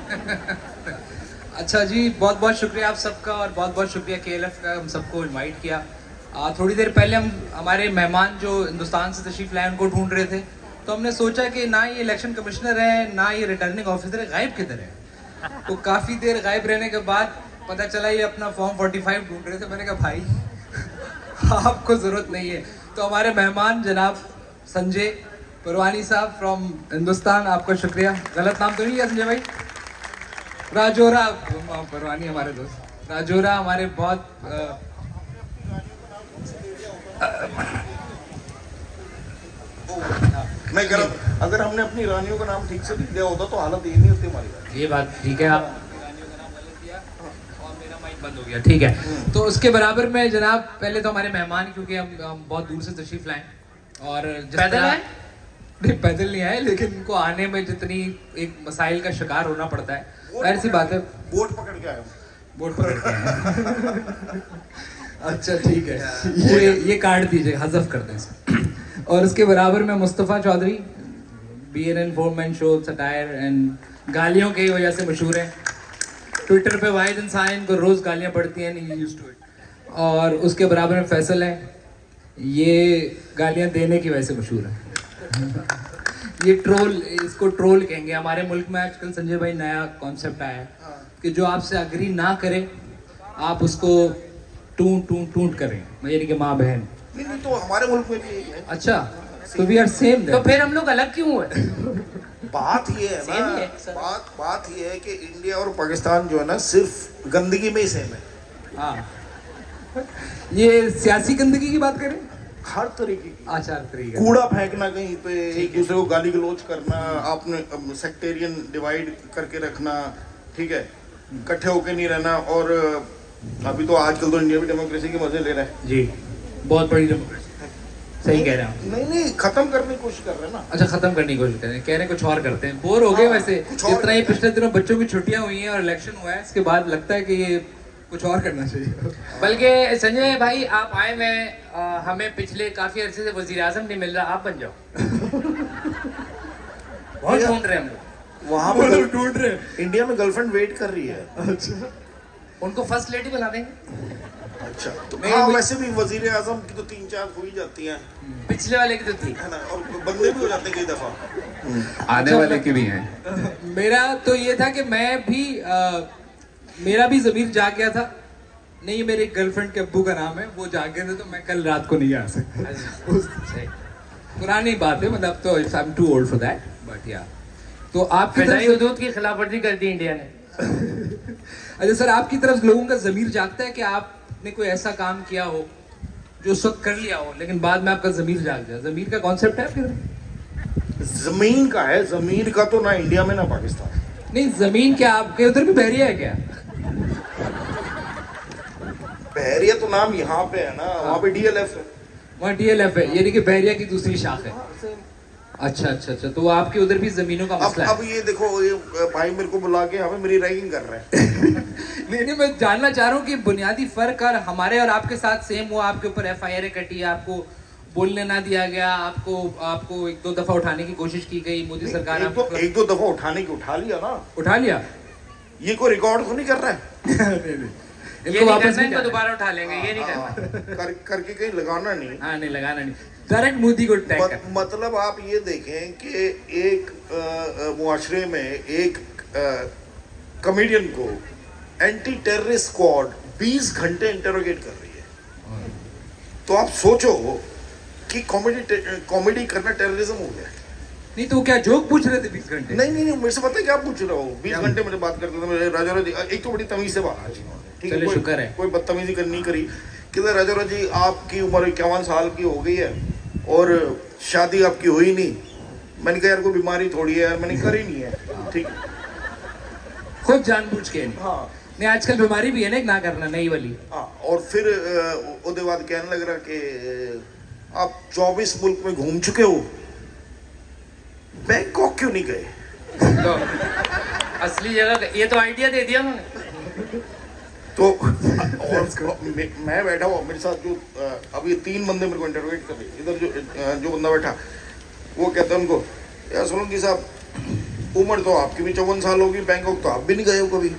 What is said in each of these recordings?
अच्छा जी, बहुत बहुत शुक्रिया आप सबका और बहुत बहुत शुक्रिया KLF का हम सबको इनवाइट किया। थोड़ी देर पहले हम हमारे मेहमान जो हिंदुस्तान से तशरीफ लाए उनको ढूंढ रहे थे, तो हमने सोचा कि ना ये इलेक्शन कमिश्नर है ना ये रिटर्निंग ऑफिसर है, गायब किधर है। तो काफ़ी देर गायब रहने के बाद पता चला ये अपना फॉर्म 45 ढूंढ रहे थे। मैंने कहा भाई आपको ज़रूरत नहीं है। तो हमारे मेहमान जनाब संजय परवानी साहब फ्रॉम हिंदुस्तान, आपका शुक्रिया। गलत नाम तो नहीं लिया संजय भाई? राजौरा परवानी हमारे दोस्त राजौरा हमारे बहुत मैं कह रहा अगर हमने अपनी रानियों का नाम ठीक से लिख दिया होता तो हालत ये नहीं होती हमारी। ये बात ठीक है, आप बंद हो गया, ठीक है। तो उसके बराबर में जनाब पहले तो हमारे मेहमान, क्योंकि हम बहुत दूर से तशरीफ लाए और पैदल आए? नहीं पैदल नहीं आए, लेकिन उनको आने में जितनी एक मसाइल का शिकार होना पड़ता है, जाहिर सी बात है। बोट पकड़ के आए, बोट पकड़ के आए। अच्छा ठीक है, ये काट दीजिए, हज़फ कर दें इसे। और उसके बराबर में Mustafa Chaudhry, BNN 4-man show, satire and गालियों की वजह से मशहूर है। ट्विटर पे वाहिद इंसान इनको रोज़ गालियाँ पड़ती हैं, नहीं यूज्ड टू इट। और उसके बराबर में फैसल है, ये गालियाँ देने की वजह से मशहूर है। ये ट्रोल, इसको ट्रोल कहेंगे। हमारे मुल्क में आजकल संजय भाई नया कॉन्सेप्ट आया है कि जो आपसे अग्री ना करे आप उसको टूट करें, यानी कि माँ बहन। नहीं तो हमारे मुल्क में भी यही है। अच्छा, तो वी आर सेम। तो फिर हम लोग अलग क्यों हुए? बात ये है सेम ही है, ना, बात ये है कि इंडिया और पाकिस्तान जो है ना सिर्फ गंदगी में ही सेम है। हाँ, ये सियासी गंदगी की बात करें, हर तरीके की। आचार तरीके, कूड़ा फेंकना कहीं पे, एक दूसरे को गाली गलौज करना, आपने सेक्टेरियन डिवाइड करके रखना, ठीक है, इकट्ठे होके नहीं रहना। और अभी तो आजकल तो इंडिया भी डेमोक्रेसी के मजे ले रहा है जी, बहुत बड़ी डेमोक्रेसी। सही कह रहे हैं आप। नहीं खत्म करने की कोशिश कर रहे हैं ना। अच्छा, खत्म करने की कोशिश करें, कह रहे हैं कुछ और करते हैं। बोर हो गए वैसे, जितना ही पिछले दिनों बच्चों की छुट्टियां हुई हैं और इलेक्शन हुआ है, इसके बाद लगता है कि ये कुछ और करना चाहिए। बल्कि संजय भाई आप आए, मैं हमें पिछले काफी अरसे से वजीर आजम नहीं मिल रहा, आप बन जाओ। बहुत ढूंढ रहे हैं हम लोग। वहाँ पर ढूंढ रहे हैं, इंडिया में गर्लफ्रेंड वेट कर रही है। अच्छा उनको फर्स्ट लेडी बना देंगे। अच्छा, तो हाँ, वैसे भी वजीर आजम की तो 3-4 हो ही जाती हैं, पिछले वाले की तो थी, है ना, और बंदे भी हो जाते हैं कई दफा। आने वाले के भी हैं। मेरा तो ये था कि मैं भी मेरा भी ज़मीर जाग गया था। नहीं, मेरे गर्लफ्रेंड के अब्बू का नाम है, वो जाग गए थे, तो मैं कल रात को नहीं आ सकता। पुरानी बात है, मतलब तो I am too old for that, but या तो आपकी फिजाई तरफ हुदूद की खिलाफवर्जी कर दी इंडिया ने। अच्छा सर, आपकी तरफ लोगों का ज़मीर जागता है कि आपने कोई ऐसा काम किया हो जो उस वक्त कर लिया हो, लेकिन बाद में आपका ज़मीर जाग जाए? ज़मीर का कॉन्सेप्ट है आपके? जमीन का है, जमीन का तो ना इंडिया में ना पाकिस्तान। नहीं, ज़मीन क्या आपके उधर भी बहरिया है क्या? बहरिया तो नाम यहाँ पे है ना, वहाँ पे DLF है। वहाँ DLF है, यानी कि बहरिया की दूसरी शाख है। अच्छा अच्छा अच्छा, तो आपके उधर भी जमीनों का मसला है। अब ये देखो, ये भाई मेरे को बुला के यहाँ पे मेरी रैगिंग कर रहा है। नहीं, मैं जानना चाह रहा हूँ कि बुनियादी फर्क और हमारे और आपके साथ सेम हुआ। आपके ऊपर FIR कटी, आपको बोलने ना दिया गया, आपको 1-2 दफा उठाने की कोशिश की गई, मोदी सरकार एक दो दफा उठाने की उठा लिया ना। उठा लिया। ये कोई रिकॉर्ड तो नहीं कर रहा है। नहीं, ये इनको नहीं वापस करना, नहीं इनको जाना। दोबारा उठा लेंगे, ये नहीं करना। करके कहीं लगाना नहीं। हाँ, नहीं लगाना नहीं, डायरेक्ट मोदी को टैग कर। मतलब आप ये देखें कि एक मुआशरे में एक कॉमेडियन को एंटी टेररिस्ट स्क्वाड 20 घंटे इंटरोगेट कर रही है। तो आप सोचो कि कॉमेडी करना टेररिज्म हो गया। नहीं तो क्या जोक पूछ रहे थे 20 घंटे? नहीं मेरे से पता है क्या पूछ रहा हूँ। 20 घंटे मेरे बात करते थे मेरे राजा जी। एक तो बड़ी तमीज से बात, ठीक है, शुक्र है, कोई बदतमीजी नहीं करी। कहते राजा जी आपकी उम्र 51 साल की हो गई है और शादी आपकी हुई नहीं। मैंने कहा यार कोई बीमारी थोड़ी है यार, मैंने करी नहीं है, ठीक है, खुद जानबूझ के नहीं। हाँ नहीं, आजकल बीमारी भी है ना एक ना करना, नई वाली। हाँ। और फिर उसके बाद कहने लग रहा कि आप 24 मुल्क में घूम चुके हो, बैंकॉक क्यों नहीं गए? तो असली जगह, ये तो आइडिया दे दिया उन्होंने। तो और मैं बैठा हुआ, मेरे साथ जो अभी 3 बंदे मेरे को इंटरोगेट कर रहे। इधर जो बंदा बैठा वो कहता है उनको, यार सोलंकी साहब उम्र तो आपकी भी 54 साल होगी, बैंकॉक तो आप भी नहीं गए हो कभी।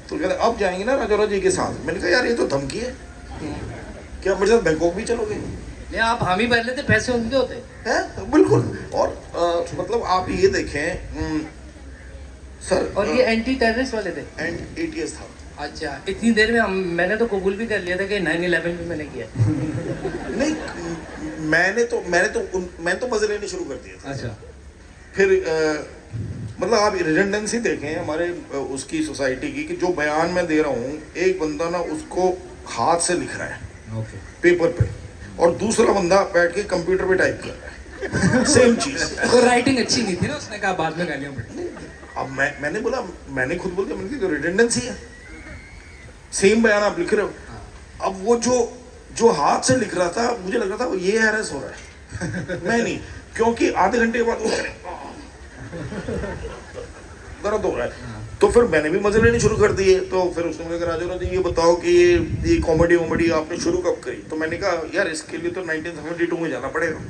तो कहते अब जाएंगे ना राजौरा जी के साथ। मैंने कहा यार ये तो धमकी है, क्या मेरे साथ बैंकॉक भी चलोगे? नहीं, आप हम ही भर लेते, पैसे उनके होते। हैं बिल्कुल। और मतलब आप ये देखें सर, और ये एंटी टेररिस्ट वाले थे। एंड ATS था। अच्छा, इतनी देर में मैंने तो कबूल भी कर लिया था कि 9/11 भी मैंने किया। नहीं, मैंने तो मजे लेने शुरू कर दिए थे। अच्छा, फिर मतलब आप रिडंडेंसी देखें हमारे उसकी सोसाइटी की, कि जो बयान मैं दे रहा हूँ, एक बंदा ना उसको हाथ से लिख रहा है ओके, पेपर पे, और दूसरा बंदा बैठ के कंप्यूटर पे टाइप कर रहा है सेम चीज। तो राइटिंग अच्छी नहीं थी ना, उसने कहा बाद में गालियां पड़ी। अब मैंने खुद बोल दिया, मैंने कहा रिडंडेंसी है, सेम बयान आप लिख रहे हो। अब वो जो हाथ से लिख रहा था, मुझे लग रहा था ये हैरेस हो रहा है मैं नहीं, क्योंकि आधे घंटे के बाद दर्द हो रहा है। तो फिर मैंने भी मजे लेने शुरू कर दिए। तो फिर उसने मुझे कहा राजौरा जी ये बताओ कि ये कॉमेडी आपने शुरू कब करी? तो मैंने कहा यार इसके लिए तो 1972 में जाना पड़ेगा।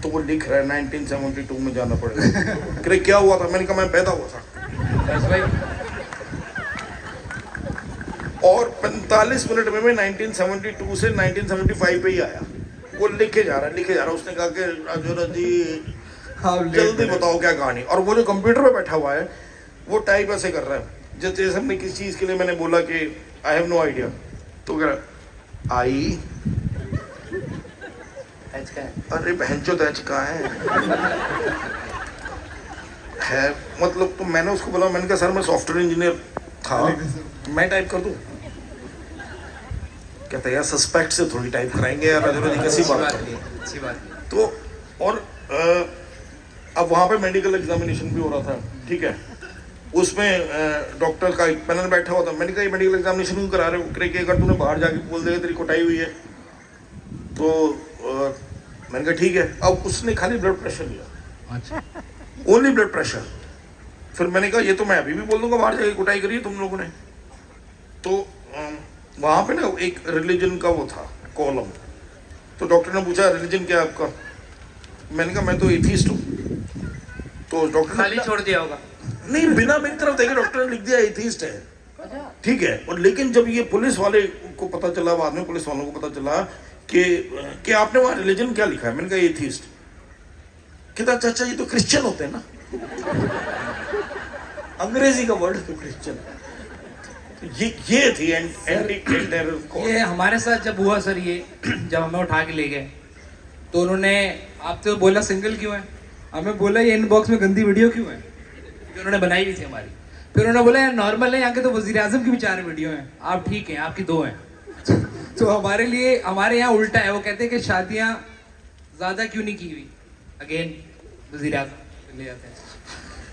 तो वो लिख रहा है 1972 में जाना पड़ेगा। कह क्या हुआ था? मैंने कहा मैं पैदा हुआ था। बस भाई, और 45 मिनट में मैं 1972 से 1975 पे ही आया। वो लिखे जा रहा। उसने कहा कि राजौरा जी जल्दी बताओ क्या कहानी। और वो जो कंप्यूटर पे बैठा हुआ है वो टाइप ऐसे कर रहा है जैसे हमने किसी चीज के लिए मैंने बोला कि आई हैव नो आइडिया, तो कह रहा आई, एच का है। अरे बहन चो एच का है मतलब। तो मैंने उसको बोला, मैंने कहा सर मैं सॉफ्टवेयर इंजीनियर था, मैं टाइप कर दूं? कहता है यार सस्पेक्ट से थोड़ी टाइप कराएंगे यार राजौरा जी, कैसी बात है। अच्छी बात नहीं। तो और अब वहाँ पे मेडिकल एग्जामिनेशन भी हो रहा था, ठीक है। उसमें डॉक्टर का एक पैनल बैठा हुआ था। मैंने कहा ये मेडिकल एग्जामिनेशन क्यों करा रहे हो? कि अगर तूने बाहर जाके बोल देगा तेरी कुटाई हुई है। तो मैंने कहा ठीक है। अब उसने खाली ब्लड प्रेशर लिया, अच्छा, ओनली ब्लड प्रेशर। फिर मैंने कहा ये तो मैं अभी भी बोल दूंगा बाहर जाके कुटाई करी है तुम लोगों ने। तो वहाँ पे ना एक रिलीजन का वो था कॉलम। तो डॉक्टर ने पूछा रिलीजन क्या है आपका? मैंने कहा मैं तो एथीस्ट हूँ। तो डॉक्टर खाली छोड़ दिया होगा। नहीं, बिना मेरी तरफ देखे डॉक्टर ने लिख दिया एथीस्ट है, ठीक है। और लेकिन जब ये पुलिस वाले को पता चला, बाद में पुलिस वालों को पता चला कि आपने वहाँ रिलीजन क्या लिखा है, मैंने कहा एथीस्ट। कहता अच्छा ये तो क्रिश्चियन होते हैं ना, अंग्रेजी का वर्ड तो क्रिश्चियन। ये थी एंटी टेरर। ये हमारे साथ जब हुआ सर, ये जब हमें उठा के ले गए तो उन्होंने, आप तो बोला सिंगल क्यों है, हमें बोला ये इनबॉक्स में गंदी वीडियो क्यों है, जो उन्होंने बनाई हुई थी हमारी। फिर उन्होंने बोला यार नॉर्मल है, यहाँ के तो वजीर आजम की भी 4 वीडियो हैं, आप ठीक हैं, आपकी 2 हैं। तो हमारे लिए, हमारे यहाँ उल्टा है, वो कहते हैं कि शादियाँ ज़्यादा क्यों नहीं की हुई, अगेन वजीर आजम ले जाते हैं।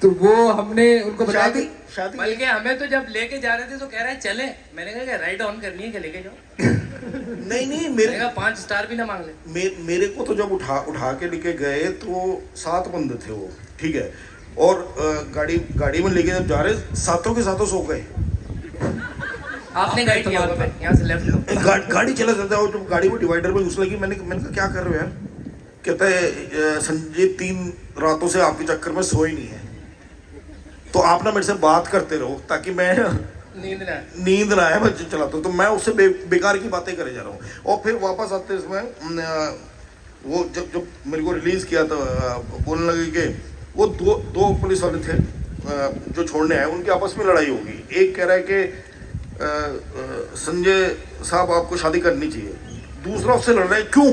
तो वो हमने उनको बता दी। शादी बल्कि हमें तो जब लेके जा रहे थे तो कह रहा है चले। मैंने कहा राइड ऑन करनी है, क्या लेके जाओ? नहीं मैंने कहा 5 स्टार भी ना मांग ले। मेरे को तो जब उठा के लेके गए तो 7 बंदे थे वो, ठीक है। और गाड़ी में लेके जब जा रहे, सातों के सातों सो गए। आपने गाइड किया होगा, यहाँ से लेफ्ट लो। गाड़ी चला जाता है और जब गाड़ी वो डिवाइडर में घुस लगी, मैंने कहा क्या कर रहे हो यार? कहता है संजय 3 रातों से आपके चक्कर में सोई नहीं है, तो आप ना मेरे से बात करते रहो ताकि मैं नींद ना आए, मैं चलाता हूँ। तो मैं उससे बेकार की बातें करे जा रहा हूँ। और फिर वापस आते इसमें वो जब मेरे को रिलीज किया तो बोलने लगे कि वो दो पुलिस वाले थे जो छोड़ने आए, उनकी आपस में लड़ाई होगी। एक कह रहा है कि संजय साहब आपको शादी करनी चाहिए, दूसरा उससे लड़ रहा है क्यों?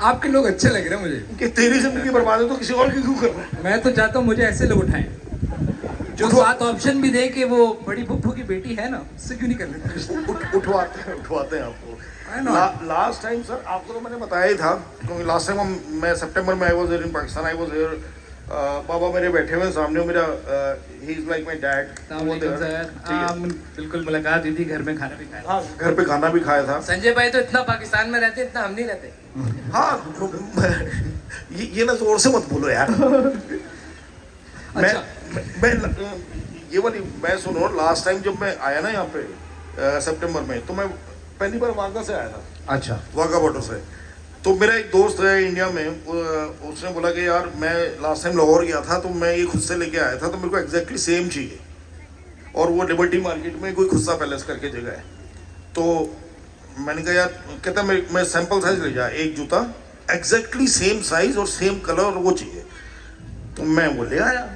आपके लोग अच्छे लग रहे हैं मुझे, कि तेरी जिंदगी बर्बाद है तो किसी और की क्यों कर रहा है? मैं तो चाहता हूँ मुझे ऐसे लोग उठाएं जो 7 ऑप्शन भी दे के वो बड़ी फुफ्फू की बेटी है ना, उससे क्यों नहीं कर लेते? उठवाते हैं आपको। लास्ट टाइम सर आपको तो मैंने बताया ही था, क्योंकि लास्ट टाइम मैं सितंबर में I was here in Pakistan, I was here. बाबा मेरे बैठे हुए सामने, मेरा ही इज लाइक माय डैड। बिल्कुल मुलाकात हुई थी, घर में खाना भी खाया। हाँ, घर पे खाना भी खाया था। संजय भाई तो इतना पाकिस्तान में रहते, इतना हम नहीं रहते। हाँ, ये ना जोर से मत बोलो यार। मैं ये वाली मैं सुनो, लास्ट टाइम जब मैं आया ना यहाँ पे सितंबर में, तो मैं पहली बार वाघा से आया था। अच्छा, वाघा बॉर्डर से। तो मेरा एक दोस्त है इंडिया में, उसने बोला कि यार मैं लास्ट टाइम लाहौर गया था तो मैं ये खुद से लेके आया था, तो मेरे को एग्जैक्टली सेम चाहिए, और वो लिबर्टी मार्केट में कोई खुस्सा पैलेस करके जगह है। तो मैंने कहा यार, कहता मैं सैंपल साइज ले जा, एक जूता एग्जैक्टली सेम साइज और सेम कलर और वो चाहिए। तो मैं वो ले आया।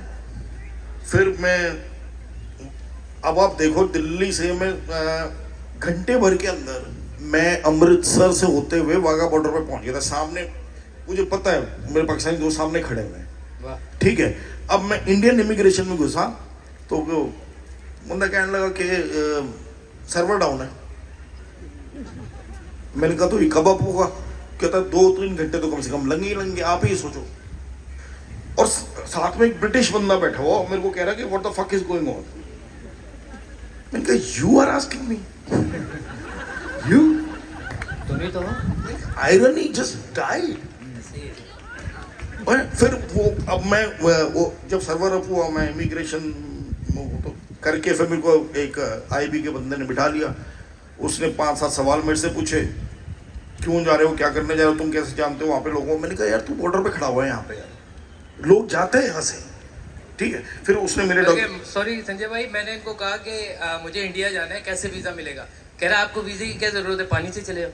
फिर मैं, अब आप देखो, दिल्ली से मैं घंटे भर के अंदर मैं अमृतसर से होते हुए वाघा बॉर्डर पे पहुंच गया था। सामने मुझे पता है मेरे पाकिस्तानी दोस्त सामने खड़े हुए हैं, ठीक है। अब मैं इंडियन इमिग्रेशन में घुसा तो वो बंदा कहने लगा कि सर्वर डाउन है। मैंने कहा तो ये कब अप होगा? कहता 2-3 घंटे तो कम से कम लंगे ही लंगे, आप ही सोचो। और साथ में एक ब्रिटिश बंदा बैठा हुआ मेरे को कह रहा कि what the fuck is going on. मैंने कहा you are asking me, you तुम ही तो हो। Irony just died. और फिर वो, अब मैं वो जब सर्वर अप हुआ, मैं इमिग्रेशन तो करके फिर मेरे को एक आईबी के बंदे ने बिठा लिया। उसने 5-7 सवाल मेरे से पूछे, क्यों जा रहे हो, क्या करने जा रहे हो, तुम कैसे जानते हो वहाँ पे लोगों को? मैंने कहा यार तू बॉर्डर पे खड़ा हुआ है, यहाँ पे यार लोग जाते हैं यहाँ से, ठीक है। फिर उसने मेरे सॉरी संजय भाई, मैंने इनको कहा कि मुझे इंडिया जाना है, कैसे वीजा मिलेगा? कह रहा आपको वीजे की क्या जरूरत है, पानी से चले आओ।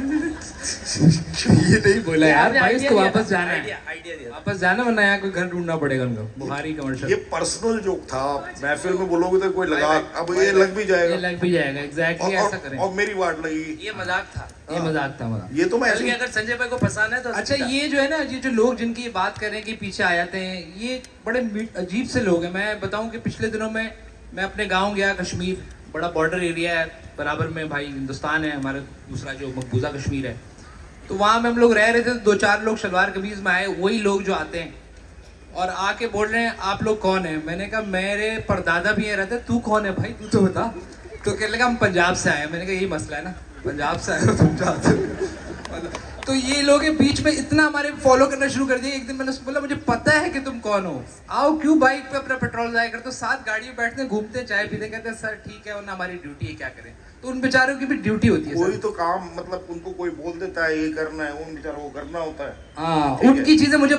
ये नहीं बोला यार भाई, इसको वापस जाना है, आइडिया दिया। वापस जाना, वरना यहाँ कोई घर ढूंढना पड़ेगा उनको। बुहारी ये कमर्शियल पर्सनल जोक था, महफिल में बोलोगे तो कोई लगा, अब ये लग भी ये जाएगा। लग भी जाएगा, एग्जैक्टली ऐसा करें। और मेरी वाट लगी, ये मजाक था। ये मजाक था, मजाक। ये तो मैं बल्कि ऐसे अगर संजय भाई को पसंद है तो अच्छा, ये जो है ना, ये जो लोग जिनकी बात कर रहे हैं कि पीछे आ जाते हैं, ये बड़े अजीब से लोग हैं। मैं बताऊं कि पिछले दिनों में मैं अपने गांव गया, कश्मीर बड़ा बॉर्डर एरिया है, बराबर में भाई हिंदुस्तान है, हमारा दूसरा जो मकबूजा कश्मीर है। तो वहाँ में हम लोग रह रहे थे, तो 2-4 लोग शलवार कमीज में आए, वही लोग जो आते हैं और आके बोल रहे हैं आप लोग कौन है? मैंने कहा मेरे परदादा भी यहाँ रहते। तू कौन है भाई, तू तो बता। तो कहने लगा हम पंजाब से आए हैं। मैंने कहा यही मसला है ना, पंजाब से आए हो तुम, जाते हो। तो ये लोग बीच में इतना हमारे फॉलो करना शुरू कर दिया। एक दिन मैंने उसको बोला मुझे पता है कि तुम कौन हो, आओ क्यों बाइक पे अपना पेट्रोल जाया करते हो, साथ गाड़ी में बैठते हैं, घूमते हैं, चाय पीते, कहते हैं सर ठीक है, वरना हमारी ड्यूटी है, क्या करें। तो उन बेचारों की भी ड्यूटी होती है। कोई तो काम, मतलब उनको कोई बोल देता है ये करना है, उन बेचारों को करना होता है। हाँ, ठीक है। उनकी चीजें मुझे